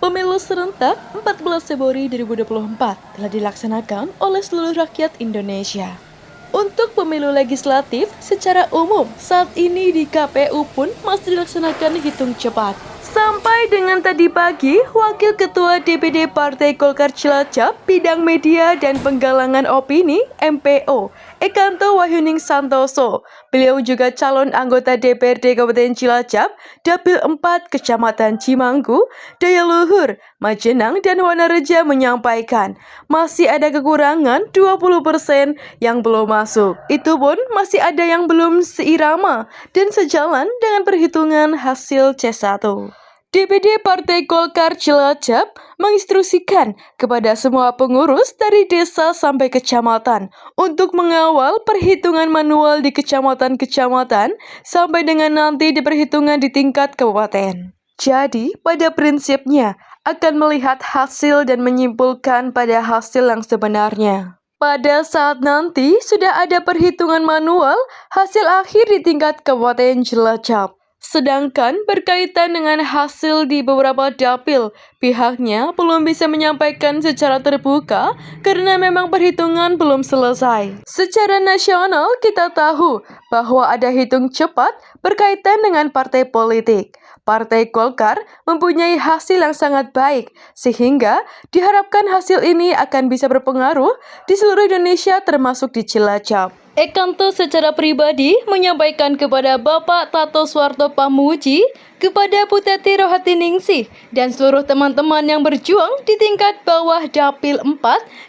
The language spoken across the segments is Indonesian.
Pemilu serentak 14 Februari 2024 telah dilaksanakan oleh seluruh rakyat Indonesia. Untuk pemilu legislatif secara umum, saat ini di KPU pun masih dilaksanakan hitung cepat. Sampai dengan tadi pagi, Wakil Ketua DPD Partai Golkar Cilacap, Bidang Media dan Penggalangan Opini (MPO), Ekanto Wahyuning Santoso. Beliau juga calon anggota DPRD Kabupaten Cilacap, Dapil 4 Kecamatan Cimanggu, Daya Luhur, Majenang, dan Wanareja menyampaikan masih ada kekurangan 20% yang belum masuk. Itu pun masih ada yang belum seirama dan sejalan dengan perhitungan hasil C1. DPD Partai Golkar Cilacap menginstruksikan kepada semua pengurus dari desa sampai kecamatan untuk mengawal perhitungan manual di kecamatan-kecamatan sampai dengan nanti di perhitungan di tingkat kabupaten. Jadi, pada prinsipnya akan melihat hasil dan menyimpulkan pada hasil yang sebenarnya. Pada saat nanti sudah ada perhitungan manual, hasil akhir di tingkat Kabupaten Cilacap. Sedangkan berkaitan dengan hasil di beberapa dapil, pihaknya belum bisa menyampaikan secara terbuka karena memang perhitungan belum selesai. Secara nasional kita tahu bahwa ada hitung cepat berkaitan dengan partai politik. Partai Golkar mempunyai hasil yang sangat baik, sehingga diharapkan hasil ini akan bisa berpengaruh di seluruh Indonesia termasuk di Cilacap. Ekanto secara pribadi menyampaikan kepada Bapak Tato Suwarto Pamuji, kepada Puteti Rohatiningsih, dan seluruh teman-teman yang berjuang di tingkat bawah Dapil 4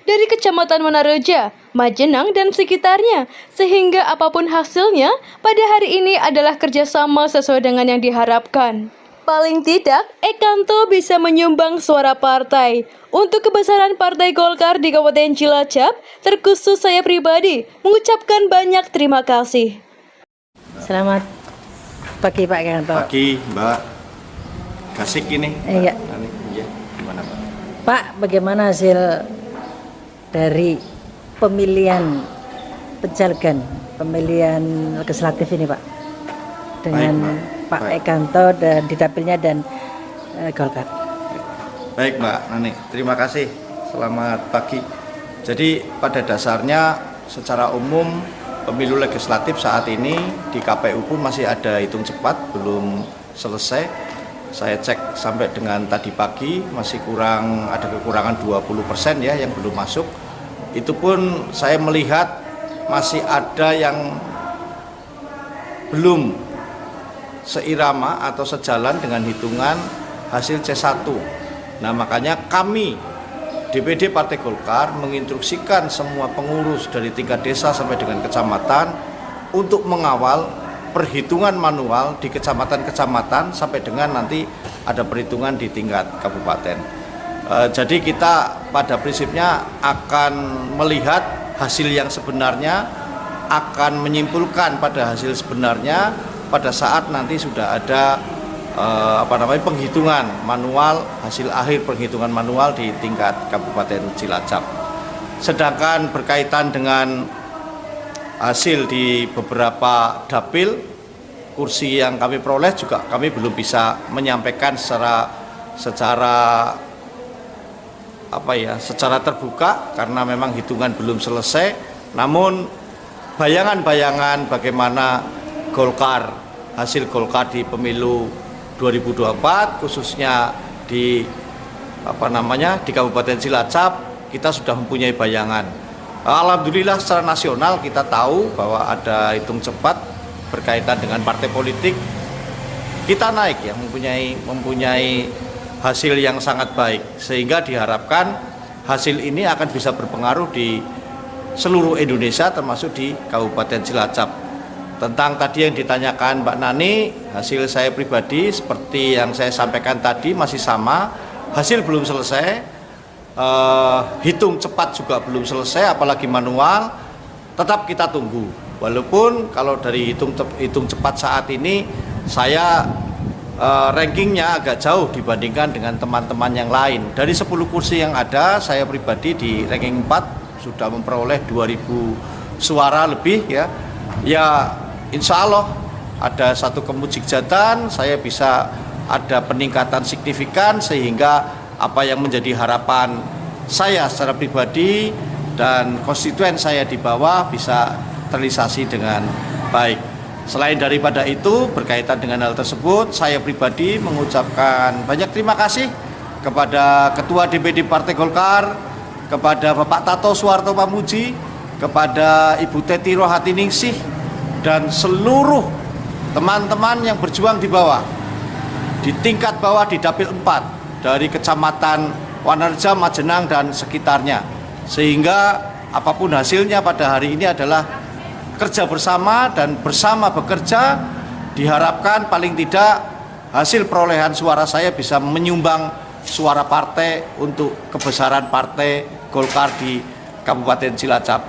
dari Kecamatan Wanareja, Majenang, dan sekitarnya, sehingga apapun hasilnya, pada hari ini adalah kerjasama sesuai dengan yang diharapkan. Paling tidak, Ekanto bisa menyumbang suara partai. Untuk kebesaran Partai Golkar di Kabupaten Cilacap, terkhusus saya pribadi, mengucapkan banyak terima kasih. Selamat pagi Pak Ekanto. Pagi Mbak. Kasik ini. Iya. Iya. Gimana Pak? Pak, bagaimana hasil dari pemilihan pencalegan, pemilihan legislatif ini Pak? Dengan Pak Ekanto dan di dapilnya dan Golkar. Baik Mbak Nani, terima kasih. Selamat pagi. Jadi pada dasarnya secara umum pemilu legislatif saat ini di KPU pun masih ada hitung cepat, belum selesai. Saya cek sampai dengan tadi pagi masih ada kekurangan 20% ya yang belum masuk. Itu pun saya melihat masih ada yang belum seirama atau sejalan dengan hitungan hasil C1. Nah makanya kami DPD Partai Golkar menginstruksikan semua pengurus dari tingkat desa sampai dengan kecamatan untuk mengawal perhitungan manual di kecamatan-kecamatan sampai dengan nanti ada perhitungan di tingkat kabupaten. Jadi kita pada prinsipnya akan melihat hasil yang sebenarnya, akan menyimpulkan pada hasil sebenarnya pada saat nanti sudah ada penghitungan manual, hasil akhir penghitungan manual di tingkat Kabupaten Cilacap. Sedangkan berkaitan dengan hasil di beberapa dapil, kursi yang kami peroleh juga kami belum bisa menyampaikan secara terbuka karena memang hitungan belum selesai. Namun bayangan-bayangan bagaimana hasil Golkar di pemilu 2024 khususnya di Kabupaten Cilacap kita sudah mempunyai bayangan. Alhamdulillah secara nasional kita tahu bahwa ada hitung cepat berkaitan dengan partai politik. Kita naik ya mempunyai hasil yang sangat baik sehingga diharapkan hasil ini akan bisa berpengaruh di seluruh Indonesia termasuk di Kabupaten Cilacap. Tentang tadi yang ditanyakan Mbak Nani, hasil saya pribadi seperti yang saya sampaikan tadi masih sama, hasil belum selesai, hitung cepat juga belum selesai, apalagi manual, tetap kita tunggu. Walaupun kalau dari hitung cepat saat ini, saya rankingnya agak jauh dibandingkan dengan teman-teman yang lain. Dari 10 kursi yang ada, saya pribadi di ranking 4 sudah memperoleh 2000 suara lebih ya. Ya insya Allah ada satu kemujikjatan, saya bisa ada peningkatan signifikan sehingga apa yang menjadi harapan saya secara pribadi dan konstituen saya di bawah bisa terrealisasi dengan baik. Selain daripada itu, berkaitan dengan hal tersebut, saya pribadi mengucapkan banyak terima kasih kepada Ketua DPD Partai Golkar, kepada Bapak Tato Suharto Pamuji, kepada Ibu Teti Rohatiningsih, dan seluruh teman-teman yang berjuang di bawah, di tingkat bawah di Dapil 4, dari Kecamatan Wanarja, Majenang, dan sekitarnya. Sehingga apapun hasilnya pada hari ini adalah kerja bersama dan bersama bekerja, diharapkan paling tidak hasil perolehan suara saya bisa menyumbang suara partai untuk kebesaran Partai Golkar di Kabupaten Cilacap.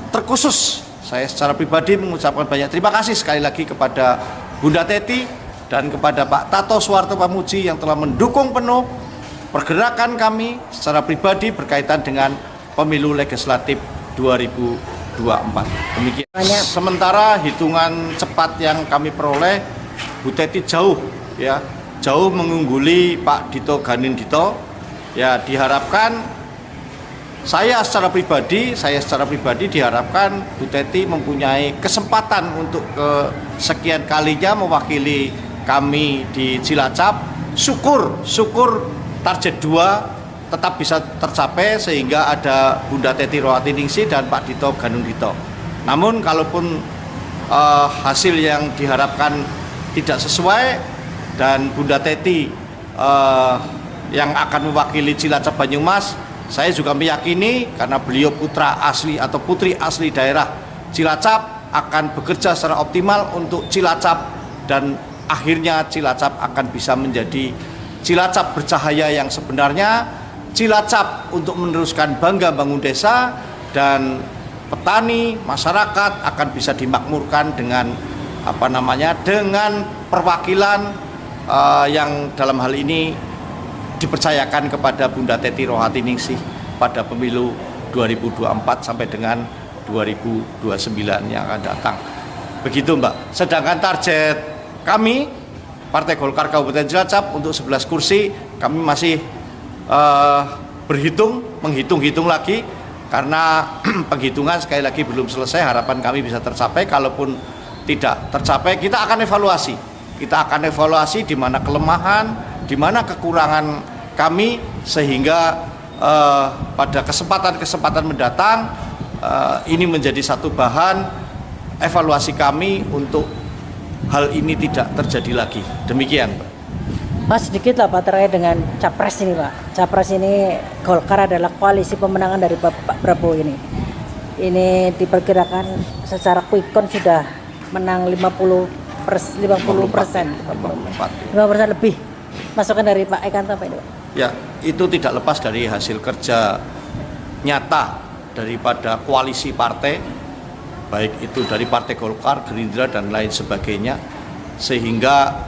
Terkhusus saya secara pribadi mengucapkan banyak terima kasih sekali lagi kepada Bunda Teti dan kepada Pak Tato Suharto Pamuji yang telah mendukung penuh pergerakan kami secara pribadi berkaitan dengan pemilu legislatif 2024. Demikian. Sementara hitungan cepat yang kami peroleh, Bu Teti jauh mengungguli Pak Dito Ganindito. Ya, diharapkan saya secara pribadi diharapkan Bu Teti mempunyai kesempatan untuk kesekian kalinya mewakili kami di Cilacap. Syukur target 2 tetap bisa tercapai sehingga ada Bunda Teti Rohatiningsih dan Pak Dito Ganindito. Namun kalaupun hasil yang diharapkan tidak sesuai dan Bunda Teti yang akan mewakili Cilacap Banyumas, saya juga meyakini karena beliau putra asli atau putri asli daerah Cilacap akan bekerja secara optimal untuk Cilacap dan akhirnya Cilacap akan bisa menjadi Cilacap bercahaya yang sebenarnya, Cilacap untuk meneruskan bangga bangun desa, dan petani masyarakat akan bisa dimakmurkan dengan dengan perwakilan yang dalam hal ini dipercayakan kepada Bunda Teti Rohatiningsih pada pemilu 2024 sampai dengan 2029 yang akan datang. Begitu Mbak. Sedangkan target kami Partai Golkar Kabupaten Cilacap untuk 11 kursi kami masih menghitung lagi karena penghitungan sekali lagi belum selesai. Harapan kami bisa tercapai. Kalaupun tidak tercapai, kita akan evaluasi. Kita akan evaluasi di mana kelemahan, di mana kekurangan kami, sehingga pada kesempatan-kesempatan mendatang ini menjadi satu bahan evaluasi kami untuk hal ini tidak terjadi lagi. Demikian, Pak. Mas, sedikit lah Pak terkait dengan Capres ini Pak. Capres ini Golkar adalah koalisi pemenangan dari Pak Prabowo ini. Ini diperkirakan secara quick count sudah menang 50% lebih. Masukan dari Pak Ekanto Pak ini Pak. Ya, itu tidak lepas dari hasil kerja nyata daripada koalisi partai, baik itu dari Partai Golkar, Gerindra, dan lain sebagainya, sehingga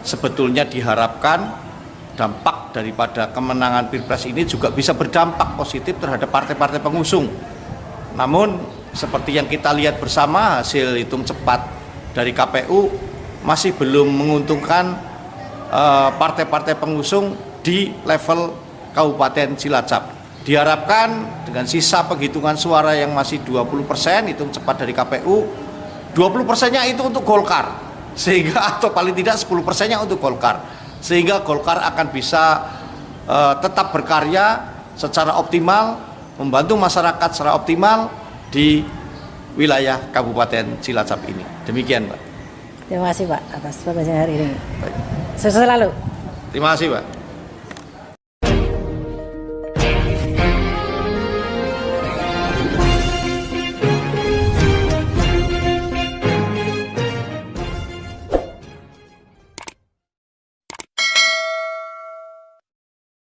sebetulnya diharapkan dampak daripada kemenangan Pilpres ini juga bisa berdampak positif terhadap partai-partai pengusung. Namun seperti yang kita lihat bersama, hasil hitung cepat dari KPU masih belum menguntungkan partai-partai pengusung di level Kabupaten Cilacap. Diharapkan dengan sisa penghitungan suara yang masih 20%, hitung cepat dari KPU, 20%-nya itu untuk Golkar, sehingga atau paling tidak 10%-nya untuk Golkar, sehingga Golkar akan bisa tetap berkarya secara optimal, membantu masyarakat secara optimal di wilayah Kabupaten Cilacap ini. Demikian, Pak. Terima kasih Pak atas pembahasan hari ini. Sukses selalu. Terima kasih, Pak.